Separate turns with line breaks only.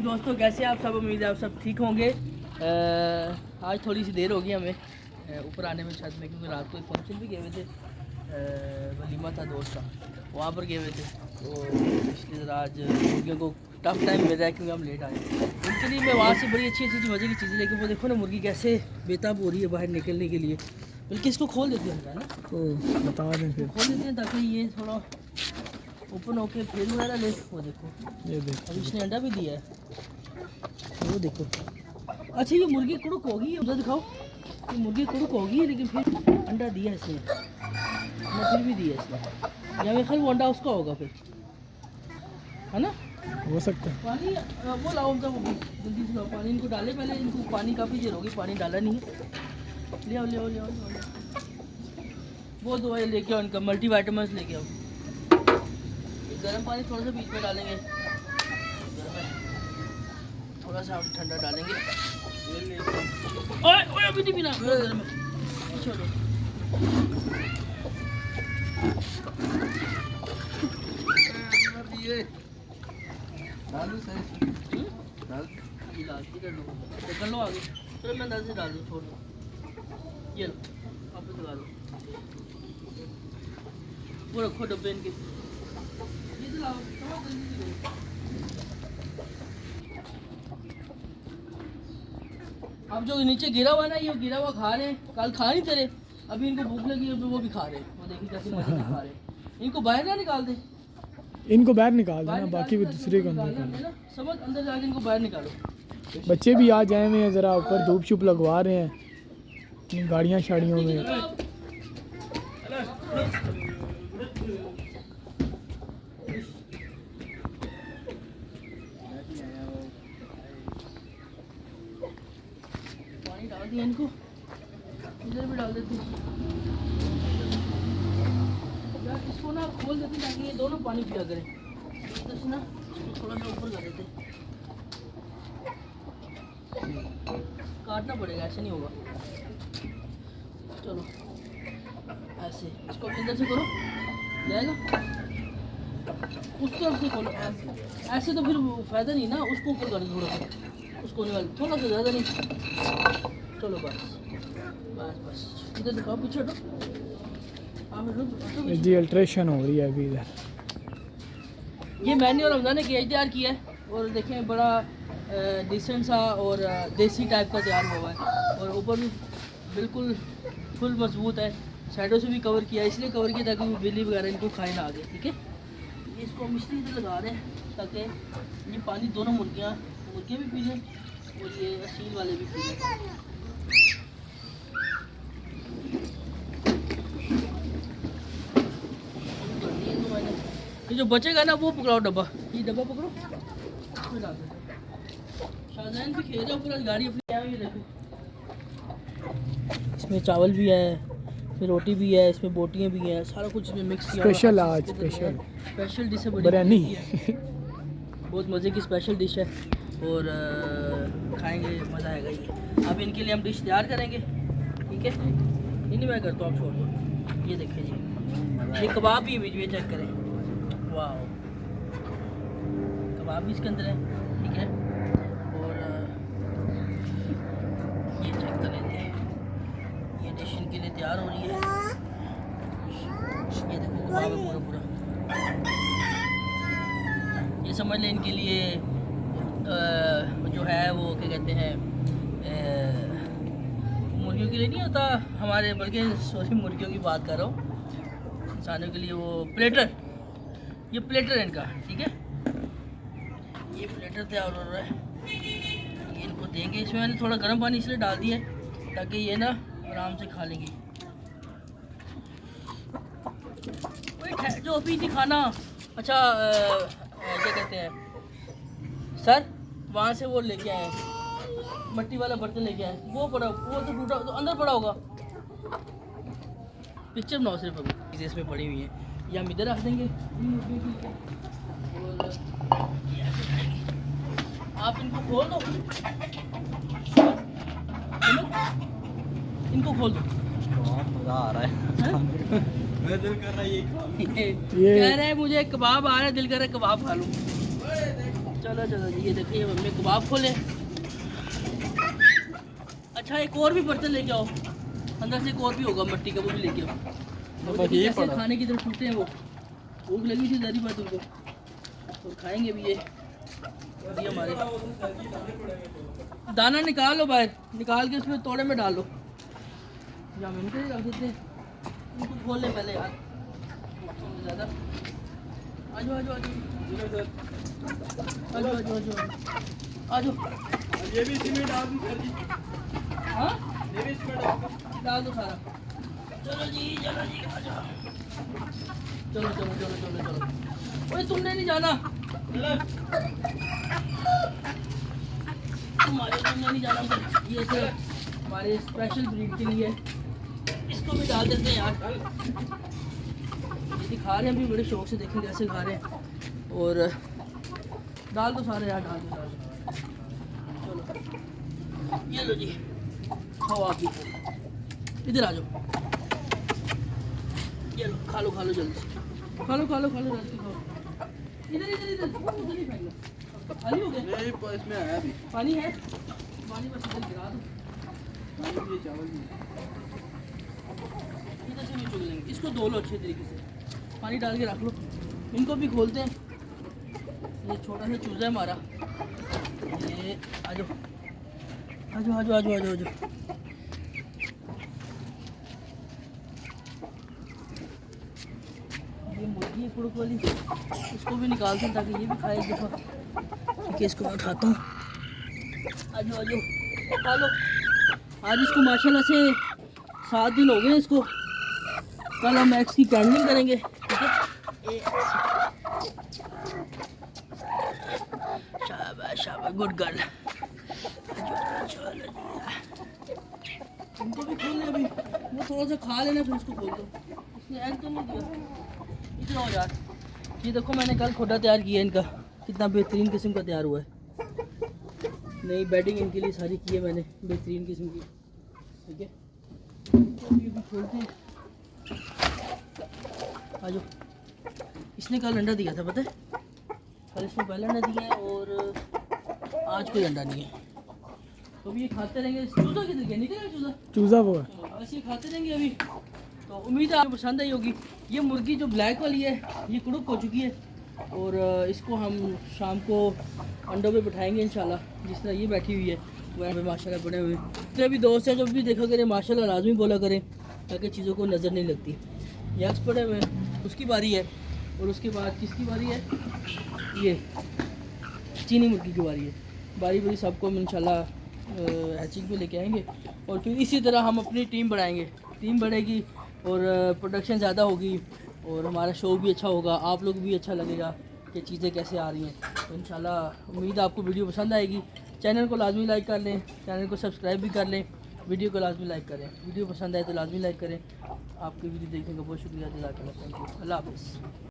दोस्तों, कैसे आप सब? उम्मीद है आप सब ठीक होंगे। आज थोड़ी सी देर होगी हमें ऊपर आने में छत में, क्योंकि रात को एक फंक्शन भी गए हुए थे, वलीमा था दोस्त का, वहाँ पर गए हुए थे। तो इसलिए ज़रा आज मुर्गियों को टफ टाइम मिल रहा है क्योंकि हम लेट आए। उनके लिए मैं वहाँ से बड़ी अच्छी अच्छी मज़े की चीज़ें लेके, वो देखो ना मुर्गी कैसे बेताब हो रही है बाहर निकलने के लिए। बल्कि इसको खोल देते हैं ना, तो
बता दें फिर
खोल देते हैं ताकि ये थोड़ा ओपन होके फेल वगैरह ले। वो देखो,
ये देखो,
अब इसने अंडा भी दिया है, वो देखो। अच्छा, ये मुर्गी कुड़ुक होगी, उधर दिखाओ। ये मुर्गी कुड़ुक होगी लेकिन फिर अंडा दिया इसने, फिर भी दिया इसने। या मेरे ख्याल वो अंडा उसका होगा फिर, है ना?
हो सकता है।
पानी वो लाओ उनका, वो जल्दी से लाओ पानी। इनको डाले पहले, इनको पानी काफ़ी देर होगी, पानी डाला नहीं है। ले आओ ले आओ ले आओ ले आओ। वो दवाई लेके आओ, इनका मल्टी वाइटामिन लेके आओ। गर्म पानी थोड़ा सा बीच में डालेंगे, थोड़ा सा हम ठंडा डालेंगे। ओए ओए, अभी नहीं पीना, गर्म है। छोड़ो, डाल दो सही, डाल इधर लो, कर लो आगे। चलो मैं अंदर से डाल दूँ, छोड़ दो। ये लो, वापस लगा दो। वो रखो डब्बे इनके, ये तो लाओ, जल्दी से लो। अब जो नीचे गिरा हुआ है ना, ये गिरा हुआ खा रहे हैं, कल खा नहीं थे, अभी इनको भूख लगी है, वो भी खा रहे हैं। वो देखिए कैसे मजे से खा रहे हैं। इनको बाहर ना निकाल दे,
इनको बाहर निकाल देना, बाकी भी दूसरे को अंदर
निकालना है ना, समझ, अंदर जाके इनको बाहर निकालो।
बच्चे भी आ जाए हुए हैं, ज़रा ऊपर धूप छुप लगवा रहे हैं अपनी गाड़ियाँ शाड़ियों में।
पानी डाल दिया इनको, इधर भी डाल देते यार। इसको ना खोल देते ताकि ये दोनों पानी पिया करें। इधर से ना इसको थोड़ा सा ऊपर कर देते, काटना पड़ेगा, ऐसे नहीं होगा। चलो ऐसे, इसको अंदर से करो, जाएगा। उस तरफ से खोलो, ऐसे तो फिर फायदा नहीं ना। उसको ऊपर कर दो थोड़ा सा, उसको निकाल, थोड़ा सा, ज़्यादा नहीं। चलो बस बस बस, इधर दिखाओ, पीछे हटो।
जी अल्ट्रेशन हो रही है अभी इधर।
ये मैंने और रमज़ान ने केज तैयार किया है, और देखें बड़ा डिसेंट सा और देसी टाइप का तैयार हुआ है, और ऊपर भी बिल्कुल फुल मजबूत है। साइडों से भी कवर किया है, इसलिए कवर किया ताकि बिल्ली वगैरह इनको खाए ना आगे। ठीक है, इसको हम इसलिए इधर लगा रहे हैं ताकि ये पानी दोनों मुर्गियाँ भी पी लें और ये असील वाले भी पी लें। ये जो बचेगा ना, वो पकड़ाओ डब्बा, ये डब्बा पकड़ो, इसमें डाल दो। शाहजहान भी खेल रहा ऊपर, आज गाड़ी अपनी आई हुई है, देखो। इसमें चावल भी है, इसमें रोटी भी है, इसमें बोटियाँ भी हैं, सारा कुछ इसमें मिक्स किया।
स्पेशल आज
स्पेशल डिश है,
बिरयानी।
बहुत मज़े की स्पेशल डिश है, और खाएंगे, मज़ा आएगा। ये अब इनके लिए हम डिश तैयार करेंगे। ठीक है, नहीं मैं करता हूँ, आप छोड़ दो। ये देखें जी, ये कबाब भी है, चेक करें। वाह, कबाब भी इसके अंदर है। ठीक है, और ये चेक कर लेते हैं, ये डिश इनके लिए तैयार हो रही है। ये देखो कबाब है पूरा पूरा, ये समझ लें इनके लिए जो है वो क्या कहते हैं, मुर्गियों के लिए नहीं होता हमारे, बल्कि सॉरी मुर्गियों की बात कर रहा हूँ, इंसानों के लिए वो प्लेटर, ये प्लेटर है इनका। ठीक है, ये प्लेटर तैयार हो रहा है, ये इनको देंगे। इसमें मैंने थोड़ा गर्म पानी इसलिए डाल दिया है ताकि ये ना आराम से खा लेंगे। जो अभी नहीं खाना। अच्छा, क्या कहते हैं सर, वहाँ से वो लेके आए, मट्टी वाला बर्तन लेके आए, वो पड़ा, वो तो टूटा, तो अंदर पड़ा होगा। पिक्चर बनाओ सिर्फ, अभी चीज़ें इसमें पड़ी हुई हैं, या हम इधर रख देंगे। और आप इनको खोल दो, इनको खोल दो।
मज़ा आ रहा है। मेरा दिल कर रहा है ये
कह रहे हैं मुझे कबाब आ रहा है, दिल कर रहा है कबाब खा लूँ। चलो चलो जी, ये देखिए मम्मी कबाब खोले। अच्छा एक और भी बर्तन लेके आओ, अंदर से एक और भी होगा मट्टी का, वो भी लेके आओ। वो
बस
देखिए
ये
कैसे
पड़ा।
खाने की तरफ छूटते हैं वो। भूख लगी थी सारी बात उनको, और खाएंगे भी ये हमारे। दाना निकालो बाहर, निकाल के उसमें तोड़े में डालो। या हम इनको ही रख देते हैं, इनको खोल लें पहले यार ज़्यादा। आजो आजो आजो आजो आजो आजो आजो।
ये भी इसमें डाल दूं सर जी?
हाँ
ये भी इसमें
डाल दो सारा। चलो जी आ जाओ। चलो चलो चलो चलो चलो। ओए तुमने नहीं जाना, तुमने नहीं जाना। ये सिर्फ हमारे स्पेशल ब्रीड के लिए, इसको भी डाल देते हैं यार। ये दिखा रहे हैं अभी बड़े शौक से, देखें कैसे खा रहे हैं। और डाल दो सारे यार, डाल दो सारे। चलो ये लो जी, खाओ आप भी, इधर आ जाओ। ये लो खा लो जल्दी से, खा लो जल्दी खाओ। इधर इधर इधर उधर नहीं फेंकना। खाली हो गया?
नहीं इसमें आया अभी
पानी है, पानी बस इधर गिरा दो।
ये चावल भी
इधर से भी चुग लेंगे, इसको धो लो अच्छे तरीके से, पानी डाल के रख लो। इनको भी खोलते हैं। ये छोटा सा चूजा है हमारा, ये आ जाओ आ जाओ आ जाओ आ जाओ आ जाओ। ये मुर्गी है कुड़क वाली, इसको भी निकालते हैं ताकि ये भी खाए एक दफ़ा। ठीक है, इसको मैं उठाता हूँ। आ जाओ खा लो। आज इसको माशाल्लाह से 7 दिन हो गए इसको। कल हम एक्स की कैंडलिंग करेंगे, ठीक है। शाबाश शाबाश, गुड गर्ल। इनको भी खोल ले अभी, वो थोड़ा सा खा लेना फिर उसको खोल दो। इसने एग तो नहीं दिया। इधर आओ यार, ये देखो मैंने कल खुदा तैयार किया इनका, कितना बेहतरीन किस्म का तैयार हुआ है। नई बेडिंग इनके लिए सारी की है मैंने, बेहतरीन किस्म की, ठीक है। अभी खोलते हैं, आ जाओ। इसने कल अंडा दिया था पता है, कल इसने पहले अंडा दिया है और आज कोई अंडा नहीं है। तो अभी ये खाते रहेंगे। चूजा किधर गया, निकल गया
चूजा वो है।
ऐसे ही खाते रहेंगे अभी। तो उम्मीद है आपको पसंद आई होगी। ये मुर्गी जो ब्लैक वाली है ये कुड़ुक हो चुकी है, और इसको हम शाम को अंडों पे बिठाएंगे इंशाल्लाह। जिस तरह ये बैठी हुई है वहाँ पे माशाल्लाह बड़े हुए। जितने भी दोस्त हैं जब भी देखा करें माशाल्लाह लाजमी बोला करें, ताकि चीज़ों को नज़र नहीं लगती। ये अक्स पड़े हुए, उसकी बारी है। और उसके बाद किसकी बारी है, ये चीनी मुर्गी की बारी है। बारी बारी सबको हम इंशाल्लाह हैचिंग पे लेके आएंगे, और फिर इसी तरह हम अपनी टीम बढ़ाएंगे। टीम बढ़ेगी और प्रोडक्शन ज़्यादा होगी, और हमारा शो भी अच्छा होगा, आप लोग भी अच्छा लगेगा कि चीज़ें कैसे आ रही हैं। तो इंशाल्लाह उम्मीद है आपको वीडियो पसंद आएगी। चैनल को लाजमी लाइक कर लें, चैनल को सब्सक्राइब भी कर लें, वीडियो को लाजमी लाइक करें। वीडियो पसंद आए तो लाजमी लाइक करें। आपकी वीडियो देखने का बहुत शुक्रिया, जज़ाकल्लाह, थैंक यू, अल्लाह हाफ़िज़।